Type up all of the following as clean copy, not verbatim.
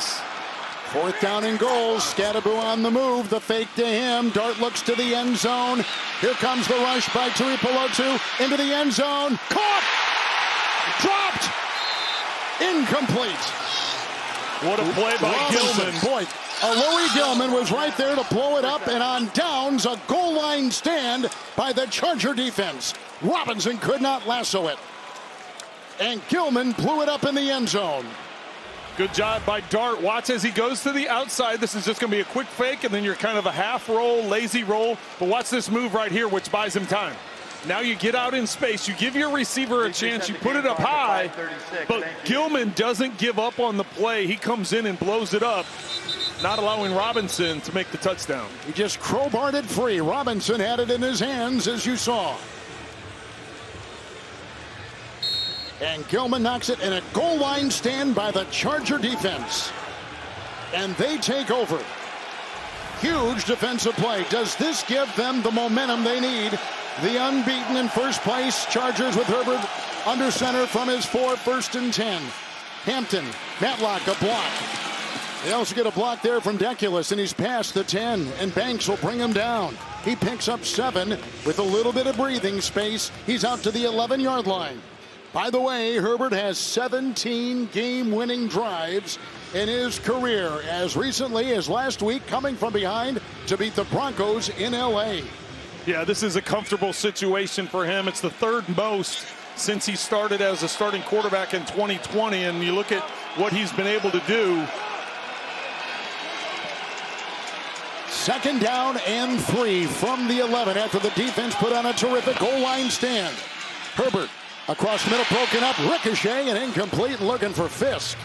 space. 4th down and goal. Scatterboo on the move. The fake to him. Dart looks to the end zone. Here comes the rush by Tuipulotu into the end zone. Caught! Dropped! Incomplete. What a play by Gilman. Boy, Louis Gilman was right there to blow it up, and on downs, a goal line stand by the Charger defense. Robinson could not lasso it. And Gilman blew it up in the end zone. Good job by Dart. Watch as he goes to the outside. This is just going to be a quick fake, and then you're kind of a half roll, lazy roll. But watch this move right here, which buys him time. Now you get out in space. You give your receiver a chance. You put it up high. But Gilman doesn't give up on the play. He comes in and blows it up, not allowing Robinson to make the touchdown. He just crowbarred it free. Robinson had it in his hands, as you saw. And Gilman knocks it in a goal line stand by the Charger defense. And they take over. Huge defensive play. Does this give them the momentum they need? The unbeaten in first place. Chargers with Herbert under center from his 1st and 10. Hampton, Matlock, a block. They also get a block there from Deculus, and he's past the 10, and Banks will bring him down. He picks up 7 with a little bit of breathing space. He's out to the 11-yard line. By the way, Herbert has 17 game-winning drives in his career, as recently as last week, coming from behind to beat the Broncos in L.A. Yeah, this is a comfortable situation for him. It's the 3rd most since he started as a starting quarterback in 2020, and you look at what he's been able to do. 2nd down and 3 from the 11 after the defense put on a terrific goal line stand. Herbert across the middle, broken up, ricochet, and incomplete, looking for Fisk.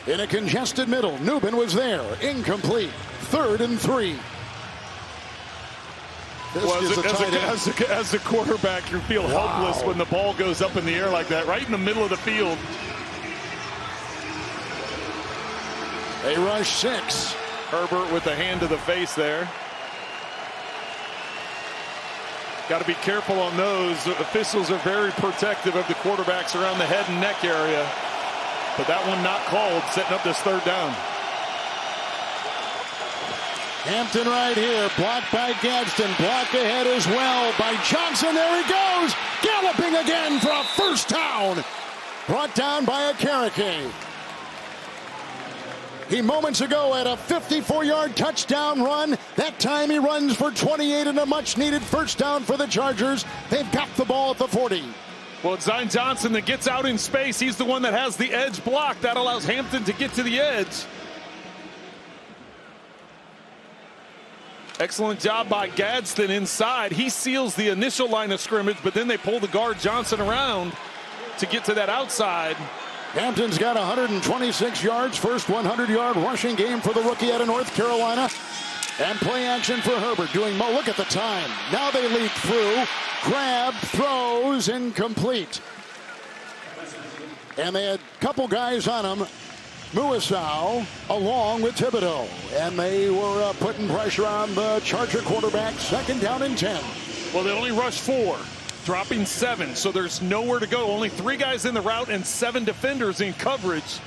In a congested middle, Newman was there, incomplete, 3rd and 3. As a quarterback, you feel helpless when the ball goes up in the air like that, right in the middle of the field. They rush 6. Herbert with a hand to the face there. Got to be careful on those. Officials are very protective of the quarterbacks around the head and neck area. But that one not called, setting up this 3rd down. Hampton right here, blocked by Gadsden, blocked ahead as well by Johnson. There he goes, galloping again for a 1st down. Brought down by Akarike. He moments ago had a 54-yard touchdown run. That time he runs for 28 and a much-needed 1st down for the Chargers. They've got the ball at the 40. Well, it's Zion Johnson that gets out in space. He's the one that has the edge block. That allows Hampton to get to the edge. Excellent job by Gadsden inside. He seals the initial line of scrimmage, but then they pull the guard Johnson around to get to that outside. Hampton's got 126 yards, first 100-yard rushing game for the rookie out of North Carolina. And play action for Herbert doing more. Look at the time. Now they leap through. Grab, throws, incomplete. And they had a couple guys on him. Muasau along with Thibodeau. And they were putting pressure on the Charger quarterback. 2nd down and 10. Well, they only rushed 4. Dropping 7, so there's nowhere to go. Only 3 guys in the route and 7 defenders in coverage.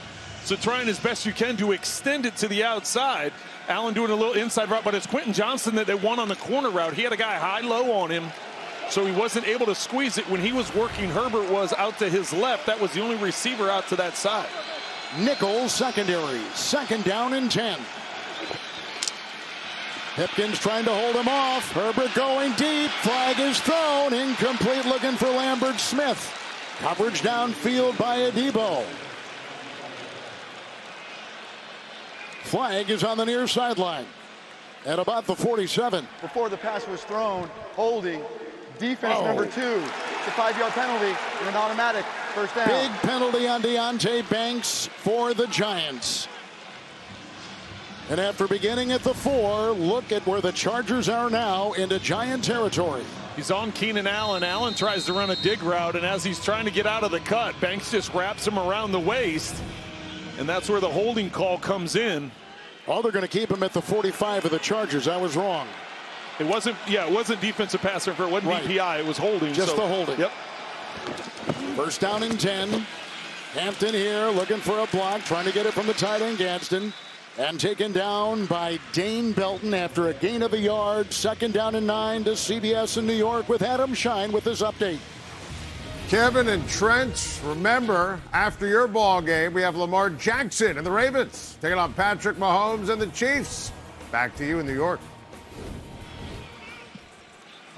So trying as best you can to extend it to the outside. Allen doing a little inside route, but it's Quentin Johnson that they won on the corner route. He had a guy high-low on him, so he wasn't able to squeeze it. When he was working, Herbert was out to his left. That was the only receiver out to that side. Nickel secondary, 2nd down and 10. Pipkins trying to hold him off. Herbert going deep. Flag is thrown. Incomplete, looking for Lambert Smith. Coverage downfield by Adebo. Flag is on the near sideline at about the 47. Before the pass was thrown, holding. Defense number 2. It's a 5-yard penalty and an automatic 1st down. Big penalty on Deonte Banks for the Giants. And after beginning at the 4, look at where the Chargers are now into Giant territory. He's on Keenan Allen. Allen tries to run a dig route, and as he's trying to get out of the cut, Banks just wraps him around the waist. And that's where the holding call comes in. Oh, they're going to keep him at the 45 of the Chargers. I was wrong. It wasn't defensive pass interference. It wasn't DPI. It was holding. Just the holding. Yep. 1st down and 10. Hampton here looking for a block, trying to get it from the tight end Gadsden. And taken down by Dane Belton after a gain of a yard. 2nd down and 9 to CBS in New York with Adam Shine with his update. Kevin and Trent, remember, after your ball game, we have Lamar Jackson and the Ravens taking on Patrick Mahomes and the Chiefs. Back to you in New York.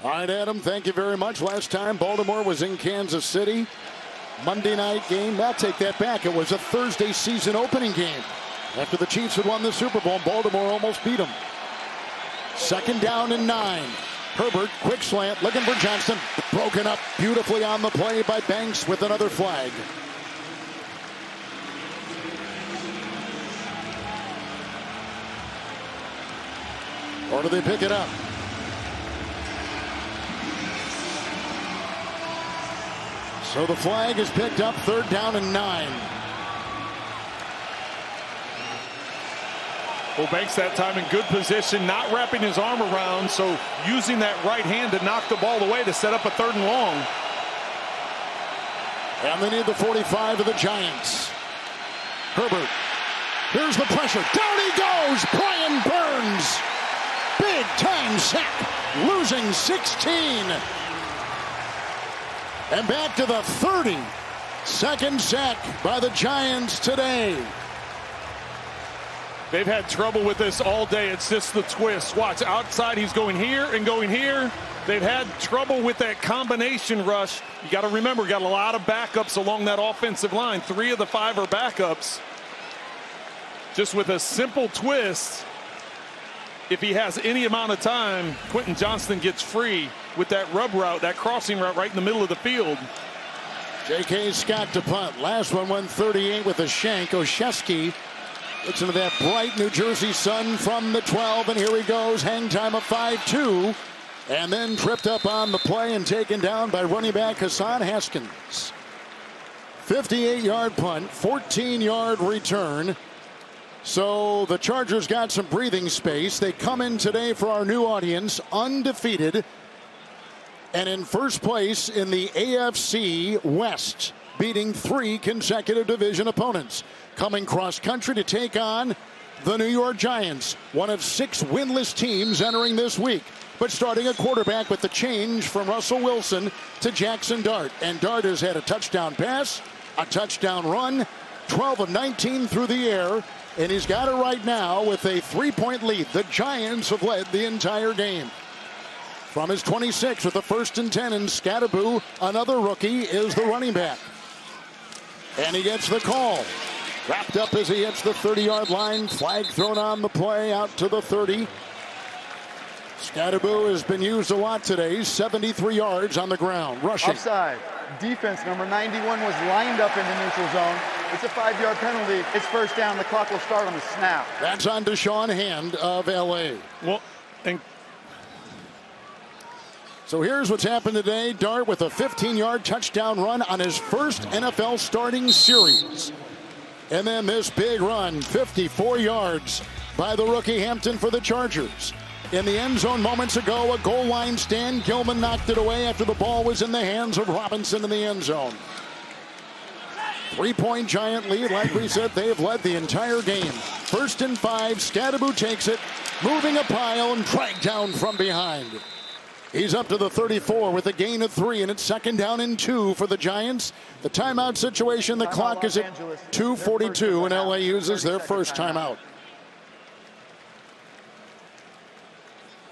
All right, Adam, thank you very much. Last time Baltimore was in Kansas City. Monday night game. I'll take that back. It was a Thursday season opening game. After the Chiefs had won the Super Bowl, Baltimore almost beat them. 2nd down and 9. Herbert, quick slant, looking for Johnson. Broken up beautifully on the play by Banks with another flag. Or do they pick it up? So the flag is picked up, 3rd down and 9. Well, Banks that time in good position, not wrapping his arm around, so using that right hand to knock the ball away to set up a 3rd and long. And they need the 45 of the Giants. Herbert. Here's the pressure. Down he goes. Brian Burns. Big time sack. Losing 16. And back to the 30. 2nd sack by the Giants today. They've had trouble with this all day. It's just the twist. Watch, outside he's going here and going here. They've had trouble with that combination rush. You got to remember, got a lot of backups along that offensive line. 3 of the 5 are backups. Just with a simple twist, if he has any amount of time, Quentin Johnston gets free with that rub route, that crossing route right in the middle of the field. J.K. Scott to punt. Last one went 38 with a shank. Oshesky looks into that bright New Jersey sun from the 12, and here he goes. Hang time of 5-2. And then tripped up on the play and taken down by running back Hassan Haskins. 58-yard punt, 14-yard return. So the Chargers got some breathing space. They come in today for our new audience, undefeated, and in first place in the AFC West, beating 3 consecutive division opponents. Coming cross country to take on the New York Giants, one of 6 winless teams entering this week. But starting a quarterback with the change from Russell Wilson to Jackson Dart. And Dart has had a touchdown pass, a touchdown run, 12 of 19 through the air. And he's got it right now with a 3-point lead. The Giants have led the entire game. From his 26 with the 1st and 10, and Scattaboo, another rookie, is the running back. And he gets the call. Wrapped up as he hits the 30-yard line. Flag thrown on the play out to the 30. Scattaboo has been used a lot today. 73 yards on the ground, rushing. Offside. Defense number 91 was lined up in the neutral zone. It's a 5-yard penalty. It's 1st down. The clock will start on the snap. That's on Deshaun Hand of L.A. Well, and so here's what's happened today. Dart with a 15-yard touchdown run on his first NFL starting series. And then this big run, 54 yards by the rookie Hampton for the Chargers. In the end zone moments ago, a goal line stand. Gilman knocked it away after the ball was in the hands of Robinson in the end zone. 3-point Giant lead. Like we said, they've led the entire game. 1st and 5. Scattaboo takes it, moving a pile and dragged down from behind. He's up to the 34 with a gain of 3, and it's 2nd down and 2 for the Giants. The timeout situation, the clock is at 2:42, and LA uses their first timeout.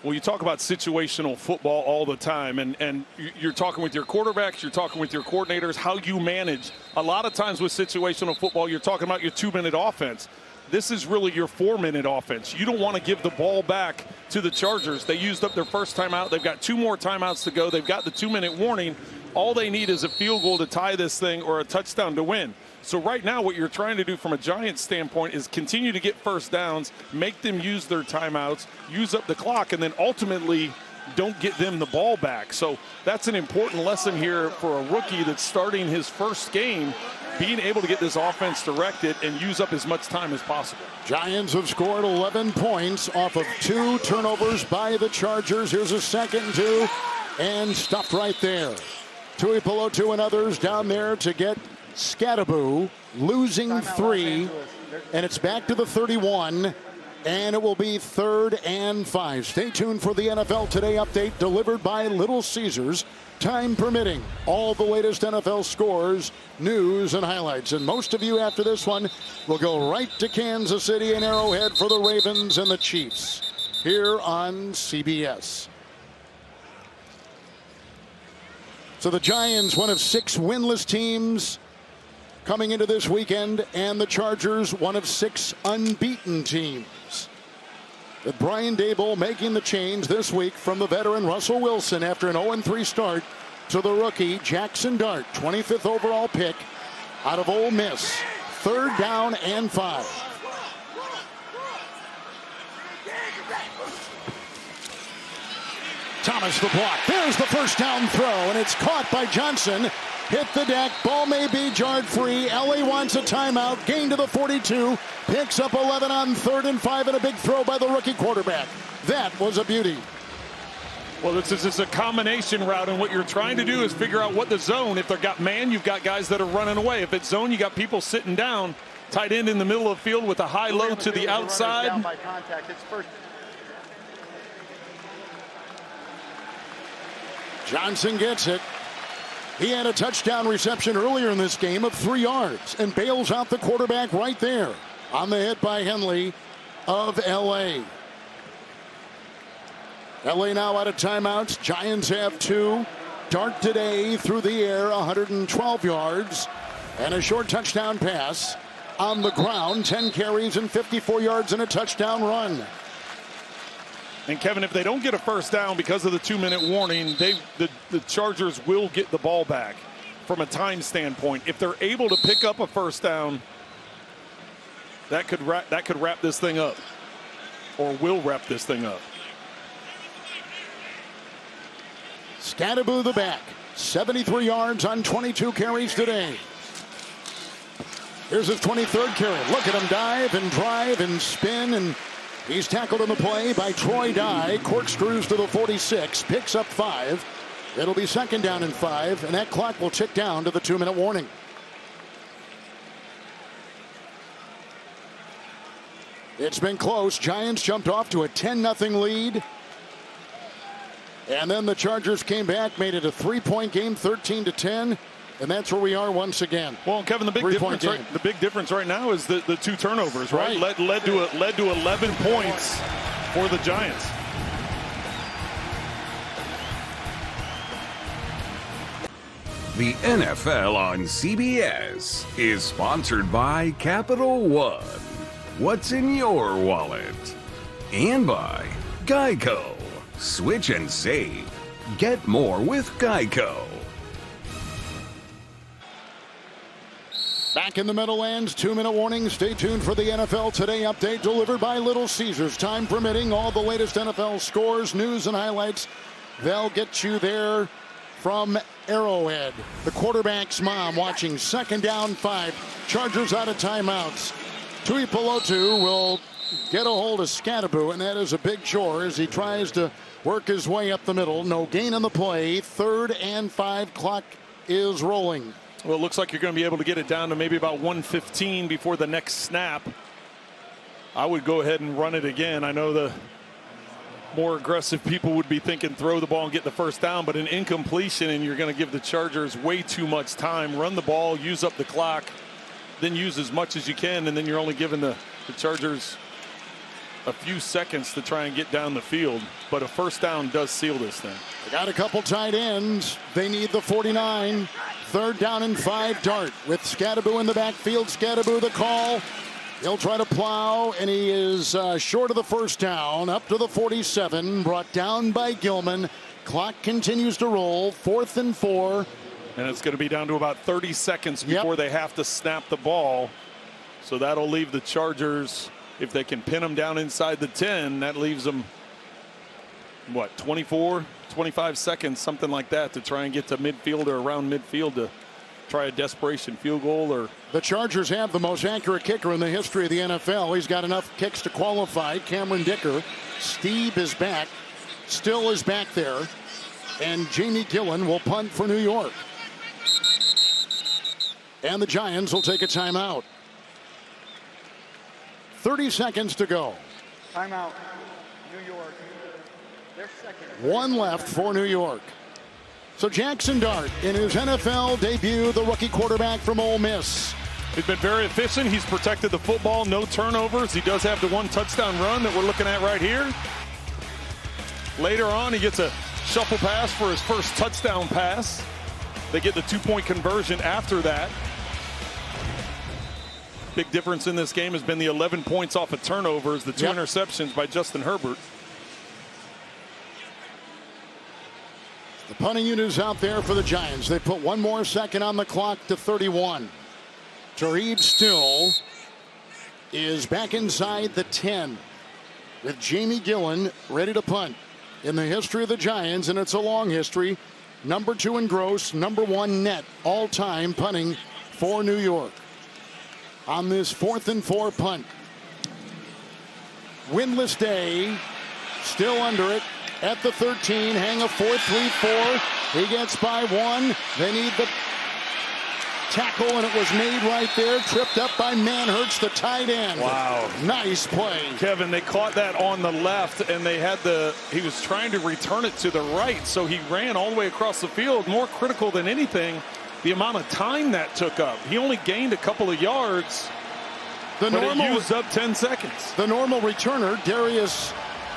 well, you talk about situational football all the time, and you're talking with your quarterbacks, you're talking with your coordinators, how you manage. A lot of times with situational football, you're talking about your 2-minute offense. This is really your 4-minute offense. You don't want to give the ball back to the Chargers. They used up their first timeout. They've got 2 more timeouts to go. They've got the 2-minute warning. All they need is a field goal to tie this thing or a touchdown to win. So right now what you're trying to do from a Giants standpoint is continue to get first downs, make them use their timeouts, use up the clock, and then ultimately don't get them the ball back. So that's an important lesson here for a rookie that's starting his first game, being able to get this offense directed and use up as much time as possible. Giants have scored 11 points off of 2 turnovers by the Chargers. Here's a 2nd and 2, and stuffed right there. Tuipulotu and others down there to get Scatterbo losing Timeout, Los 3, Angeles. and it's back to the 31, and it will be 3rd and 5. Stay tuned for the NFL Today update delivered by Little Caesars. Time permitting, all the latest NFL scores, news, and highlights. And most of you after this one will go right to Kansas City and Arrowhead for the Ravens and the Chiefs here on CBS. So the Giants, one of 6 winless teams coming into this weekend, and the Chargers, one of 6 unbeaten teams. With Brian Daboll making the change this week from the veteran Russell Wilson after an 0-3 start to the rookie Jackson Dart, 25th overall pick out of Ole Miss. 3rd down and 5. Thomas the block. There's the first down throw, and it's caught by Johnson. Hit the deck. Ball may be jarred free. LA wants a timeout. Gain to the 42. Picks up 11 on 3rd and 5, and a big throw by the rookie quarterback. That was a beauty. Well, this is a combination route, and what you're trying to do is figure out what the zone. If they've got man, you've got guys that are running away. If it's zone, you got people sitting down. Tight end in the middle of the field with a high low to the outside. Down by contact. It's first. Johnson gets it. He had a touchdown reception earlier in this game of 3 yards and bails out the quarterback right there on the hit by Henley of LA. LA now out of timeouts. Giants have 2. Dart today through the air, 112 yards, and a short touchdown pass on the ground. 10 carries and 54 yards and a touchdown run. And Kevin, if they don't get a first down because of the 2-minute warning, the Chargers will get the ball back from a time standpoint. If they're able to pick up a first down, that could wrap this thing up, or will wrap this thing up. Scatterbo the back, 73 yards on 22 carries today. Here's his 23rd carry. Look at him dive and drive and spin, and he's tackled in the play by Troy Dye. Corkscrews to the 46, picks up 5. It'll be 2nd down and 5, and that clock will tick down to the 2-minute warning. It's been close. Giants jumped off to a 10-0 lead. And then the Chargers came back, made it a 3-point game, 13-10. And that's where we are once again. Well, Kevin, the big difference right now is the 2 turnovers, right? Led to 11 points for the Giants. The NFL on CBS is sponsored by Capital One. What's in your wallet? And by Geico. Switch and save. Get more with Geico. Back in the Meadowlands, 2-minute warning. Stay tuned for the NFL Today update delivered by Little Caesars. Time permitting, all the latest NFL scores, news, and highlights. They'll get you there from Arrowhead. The quarterback's mom watching 2nd down 5. Chargers out of timeouts. Tui Pelotu will get a hold of Scatterbo, and that is a big chore as he tries to work his way up the middle. No gain on the play. 3rd and 5. Clock is rolling. Well, it looks like you're going to be able to get it down to maybe about 1:15 before the next snap. I would go ahead and run it again. I know the more aggressive people would be thinking throw the ball and get the first down, but an incompletion and you're going to give the Chargers way too much time. Run the ball, use up the clock, then use as much as you can, and then you're only giving the Chargers a few seconds to try and get down the field. But a first down does seal this thing. They got a couple tight ends. They need the 49. 3rd down and 5. Dart with Scatterbo in the backfield. Scatterbo the call. He'll try to plow, and he is short of the first down. Up to the 47. Brought down by Gilman. Clock continues to roll. 4th and 4. And it's going to be down to about 30 seconds before they have to snap the ball. So that'll leave the Chargers, if they can pin them down inside the 10, that leaves them, what, 24, 25 seconds, something like that, to try and get to midfield or around midfield to try a desperation field goal. Or the Chargers have the most accurate kicker in the history of the NFL. He's got enough kicks to qualify. Cameron Dicker. Steve is back. Still is back there. And Jamie Gillen will punt for New York. And the Giants will take a timeout. 30 seconds to go. Timeout. New York. They're second. One left for New York. So Jackson Dart in his NFL debut, the rookie quarterback from Ole Miss. He's been very efficient. He's protected the football, no turnovers. He does have the one touchdown run that we're looking at right here. Later on, he gets a shuffle pass for his first touchdown pass. They get the 2-point conversion after that. Big difference in this game has been the 11 points off of turnovers, the 2 interceptions by Justin Herbert. The punting unit is out there for the Giants. They put one more second on the clock to 31. Tariq Still is back inside the 10 with Jamie Gillen ready to punt. In the history of the Giants, and it's a long history, number 2 in gross, number 1 net all-time punting for New York. On this 4th and 4 punt. Windless day, still under it at the 13, hang a 4-3-4. He gets by 1. They need the tackle, and it was made right there, tripped up by Manhertz, the tight end. Wow. Nice play. Kevin, they caught that on the left, and he was trying to return it to the right, so he ran all the way across the field. More critical than anything, the amount of time that took up. He only gained a couple of yards, but it used up 10 seconds. The normal returner, Darius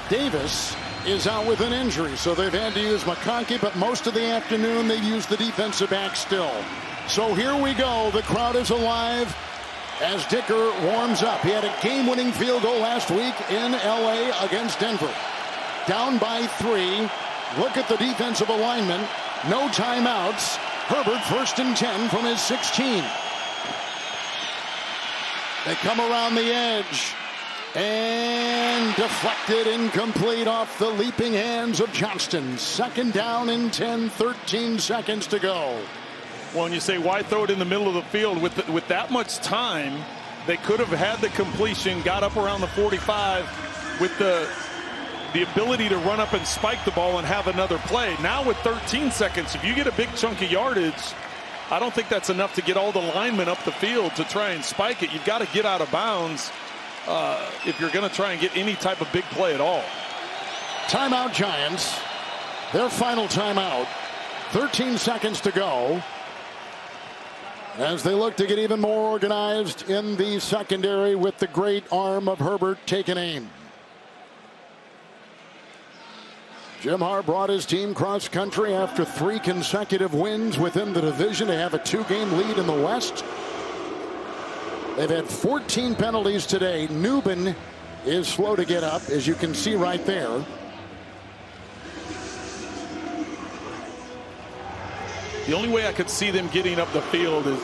Davis, is out with an injury, so they've had to use McConkey, but most of the afternoon they used the defensive back still. So here we go. The crowd is alive as Dicker warms up. He had a game-winning field goal last week in L.A. against Denver. Down by 3. Look at the defensive alignment. No timeouts. Herbert 1st and 10 from his 16. They come around the edge. And deflected, incomplete off the leaping hands of Johnston. 2nd down and 10, 13 seconds to go. Well, and you say, why throw it in the middle of the field? With that much time, they could have had the completion, got up around the 45 with the ability to run up and spike the ball and have another play. Now with 13 seconds, if you get a big chunk of yardage, I don't think that's enough to get all the linemen up the field to try and spike it. You've got to get out of bounds if you're going to try and get any type of big play at all. Timeout Giants. Their final timeout. 13 seconds to go as they look to get even more organized in the secondary with the great arm of Herbert taking aim. Jim Harbaugh brought his team cross country after 3 consecutive wins within the division. They have a 2-game lead in the West. They've had 14 penalties today. Newbin is slow to get up, as you can see right there. The only way I could see them getting up the field is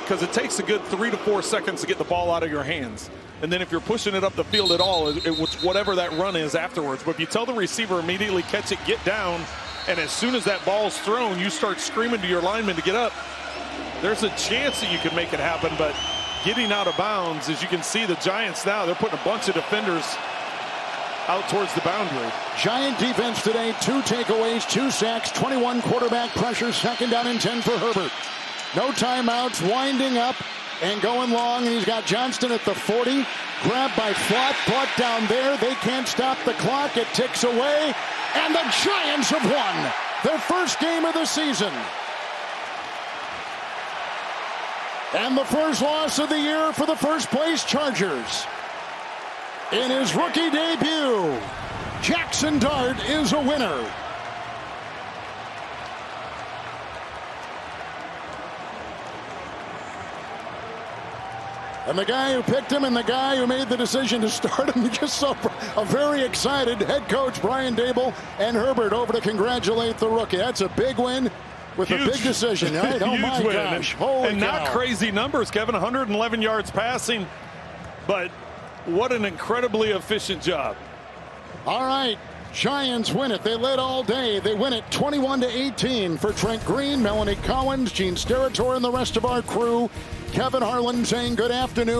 because it takes a good 3 to 4 seconds to get the ball out of your hands. And then if you're pushing it up the field at all, it's whatever that run is afterwards. But if you tell the receiver immediately catch it, get down, and as soon as that ball's thrown, you start screaming to your lineman to get up, there's a chance that you can make it happen. But getting out of bounds, as you can see, the Giants now, they're putting a bunch of defenders out towards the boundary. Giant defense today, 2 takeaways, 2 sacks, 21 quarterback pressure, 2nd down and 10 for Herbert. No timeouts, winding up and going long, and he's got Johnston at the 40. Grabbed by Flott, brought down there. They can't stop the clock. It ticks away, and the Giants have won their first game of the season. And the first loss of the year for the first-place Chargers. In his rookie debut, Jackson Dart is a winner. And the guy who picked him and the guy who made the decision to start him, you just saw a very excited head coach Brian Daboll and Herbert over to congratulate the rookie. That's a big win with a big decision, right? Oh my gosh. And not crazy numbers, Kevin. 111 yards passing, but what an incredibly efficient job. All right, Giants win it. They led all day. They win it 21-18 for Trent Green, Melanie Collins, Gene Steratore, and the rest of our crew. Kevin Harlan saying good afternoon.